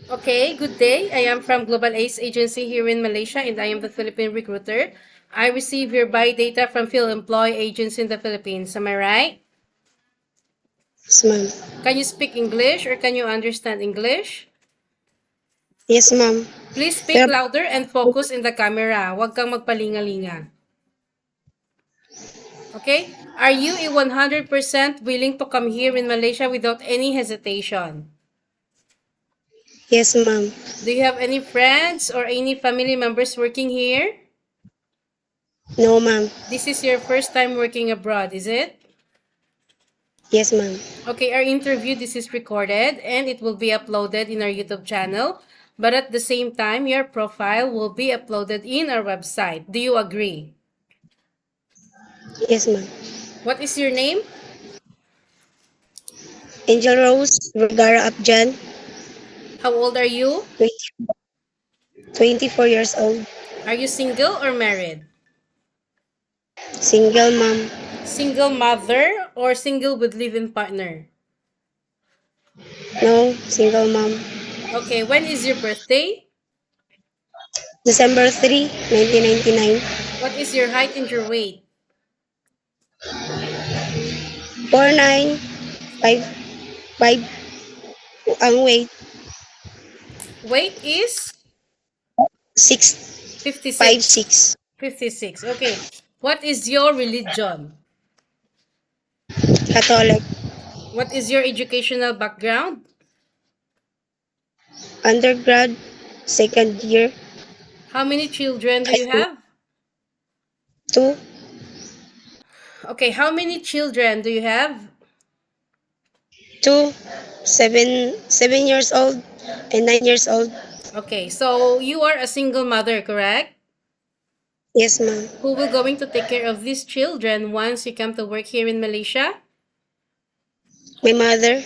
Okay, good day. I am from Global Ace Agency here in Malaysia and I am the Philippine recruiter. I receive your buy data from PhilEmploy agents in the Philippines. Am I right? Yes, ma'am. Can you speak English or can you understand English? Yes, ma'am. Please speak Pero, louder and focus in the camera. Huwag kang magpalingalinga. Okay? Are you a 100% willing to come here in Malaysia without any hesitation? yes, ma'am. Do you have any friends or any family members working here? No, ma'am. This is your first time working abroad, is it? Yes, ma'am. Okay, our interview, this is recorded and it will be uploaded in our YouTube channel. But at the same time, your profile will be uploaded in our website. Do you agree? Yes, ma'am. What is your name? Angel Rose Vergara Abjan, How old are you? 24 years old. Are you single or married? Single, ma'am. Single mother or single with live-in partner? No, single, ma'am. Okay, when is your birthday? December 3, 1999. What is your height and your weight? 49, 5, 5, ang weight, Weight is 6, 5, 56. 6. 56. Okay. What is your religion? Catholic. What is your educational background? Undergrad, second year, How many children do high you school. have? 2, Okay, how many children do you have? 2, 7 years old, and 9 years old. Okay, so you are a single mother, correct? Yes, ma'am. Who will going to take care of these children once you come to work here in Malaysia? My mother.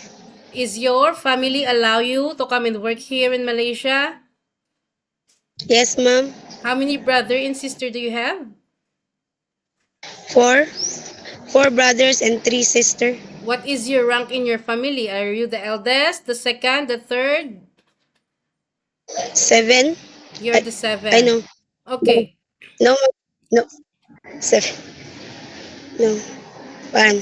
Is your family allow you to come and work here in Malaysia? Yes, ma'am. How many brother and sister do you have? 4, 4 brothers and 3 sisters. What is your rank in your family? Are you the eldest, the second, the third? 7. You're I, the I seventh. know. Okay. No, no. 7. No. 1.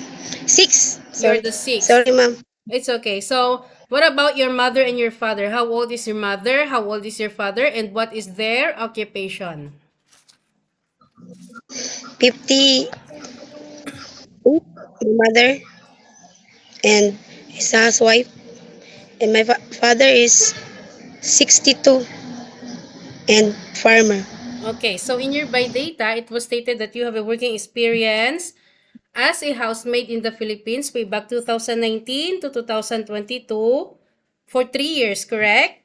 6. You're Sorry. the sixth. Sorry, ma'am. It's okay. So, what about your mother and your father? How old is your mother? How old is your father? And what is their occupation? 58. My mother and his housewife. And my father is 62 and farmer. Okay, so in your by data, it was stated that you have a working experience as a housemaid in the Philippines way back 2019 to 2022 for 3 years, correct?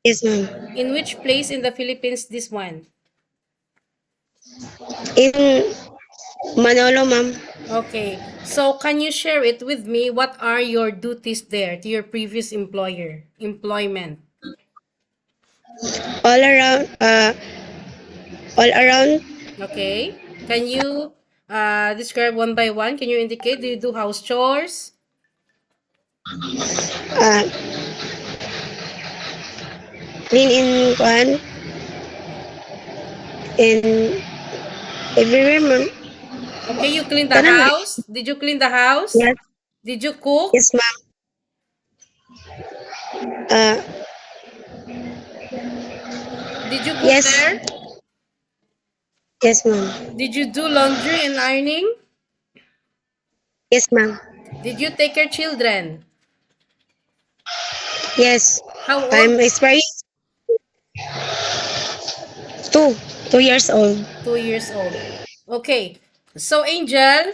Yes, ma'am. In which place in the Philippines this one? In Manolo, ma'am. Okay, so can you share it with me? What are your duties there to your previous employment? All around, all around, Okay, can you describe one by one? Can you indicate? Do you do house chores? uh, clean in one, in everywhere, ma'am. Okay, you clean the Tanan, house? Did you clean the house? yes, Did you cook? yes, ma'am. Uh, Did you cook yes, there? yes, ma'am. Did you do laundry and ironing? Yes, ma'am. Did you take care children? Yes, How I'm old? experienced. 2, 2 years old. 2 years old. Okay. So Angel,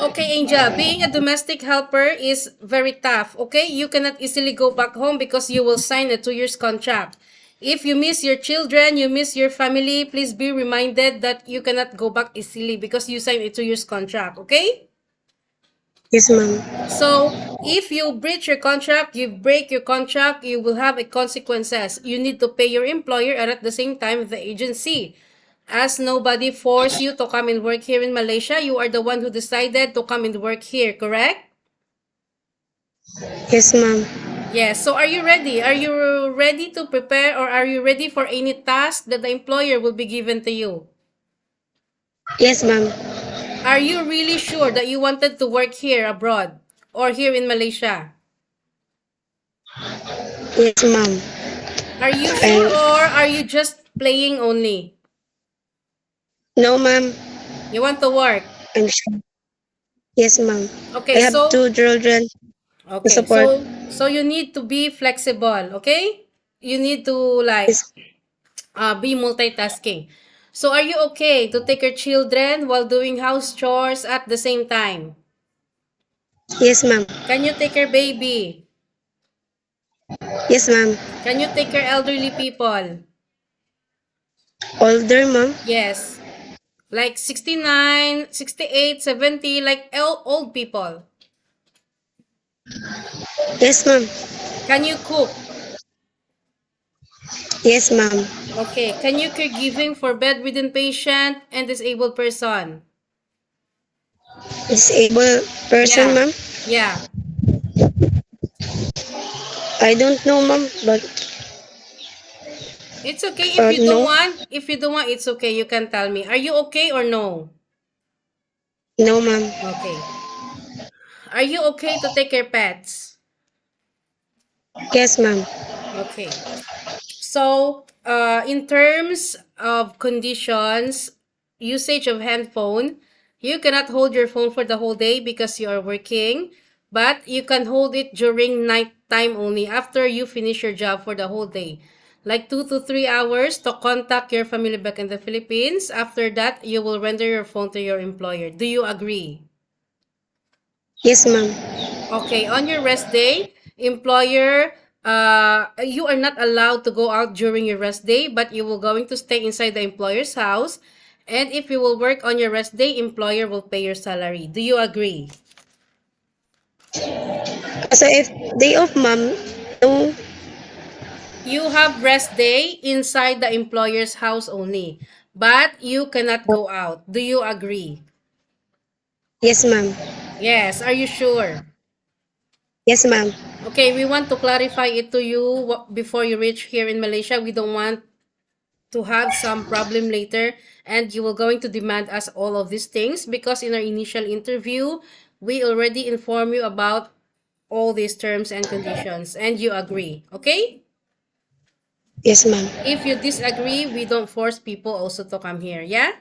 okay Angel, being a domestic helper is very tough. Okay, you cannot easily go back home because you will sign a 2 years contract. If you miss your children, you miss your family, please be reminded that you cannot go back easily because you signed a 2 years contract. Okay. Yes, ma'am. So, if you breach your contract, you break your contract, you will have a consequences. You need to pay your employer and at the same time the agency. As nobody forced you to come and work here in Malaysia, you are the one who decided to come and work here, correct? Yes, ma'am. Yes. So are you ready? Are you ready to prepare or are you ready for any task that the employer will be given to you? Yes, ma'am. Are you really sure that you wanted to work here abroad or here in Malaysia? Yes, ma'am. Are you sure And or are you just playing only? no, ma'am. You want to work? I'm sure. Yes, ma'am. I Okay, have so two children to okay, support. so you need to be flexible, okay? You need to like Yes, be multitasking. So are you okay to take your children while doing house chores at the same time? yes, ma'am. Can you take your baby? Yes, ma'am. Can you take your elderly people? Older, ma'am. Yes. Like 69, 68, 70, like old people. Yes, ma'am. Can you cook? Yes, ma'am. Okay. Can you caregiving for bedridden patient and disabled person? Disabled person, Yeah. ma'am. Yeah. I don't know, ma'am, but It's okay if you don't no, want. If you don't want, it's okay. You can tell me. Are you okay or no? no, ma'am. Okay. Are you okay to take your pets? Yes, ma'am. Okay. So, in terms of conditions, usage of handphone, you cannot hold your phone for the whole day because you are working, but you can hold it during night time only after you finish your job for the whole day. Like 2 to 3 hours to contact your family back in the Philippines. After that, you will render your phone to your employer. Do you agree? Yes, ma'am. Okay, on your rest day, employer, you are not allowed to go out during your rest day, but you will going to stay inside the employer's house. And if you will work on your rest day, employer will pay your salary. Do you agree? So if day off, ma'am, no. You have rest day inside the employer's house only, but you cannot go out. Do you agree? Yes, ma'am. Yes, are you sure? Yes, ma'am. Okay, we want to clarify it to you before you reach here in Malaysia. We don't want to have some problem later and you will going to demand us all of these things because in our initial interview we already inform you about all these terms and conditions and you agree, okay? Yes, ma'am. If you disagree, we don't force people also to come here, yeah?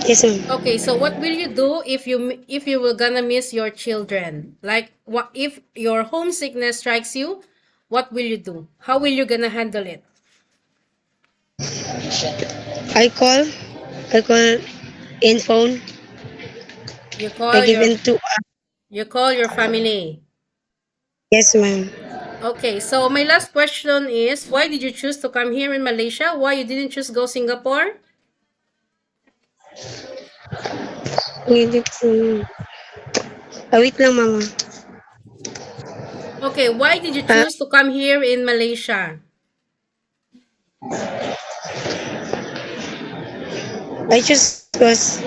Yes, ma'am. Okay, so what will you do if you will gonna miss your children? Like what if your homesickness strikes you? What will you do? How will you gonna handle it? I call. I call in phone. You I call give your in to. you call your family. Yes, ma'am. Okay, so my last question is, why did you choose to come here in Malaysia? Why you didn't choose go Singapore? Wait, wait lang, mama. Okay, why did you Ah, choose to come here in Malaysia? I just because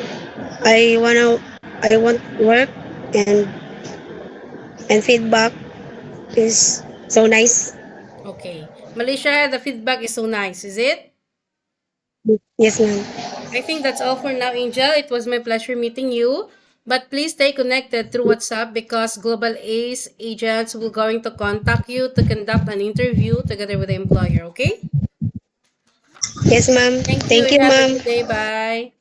I want work and feedback is so nice. Okay, Malaysia, the feedback is so nice, is it? Yes, ma'am. I think that's all for now, Angel. It was my pleasure meeting you. But please stay connected through WhatsApp because Global Ace agents will going to contact you to conduct an interview together with the employer, okay? Yes, ma'am. Thank you Thank and you, have a ma'am. good day. Bye.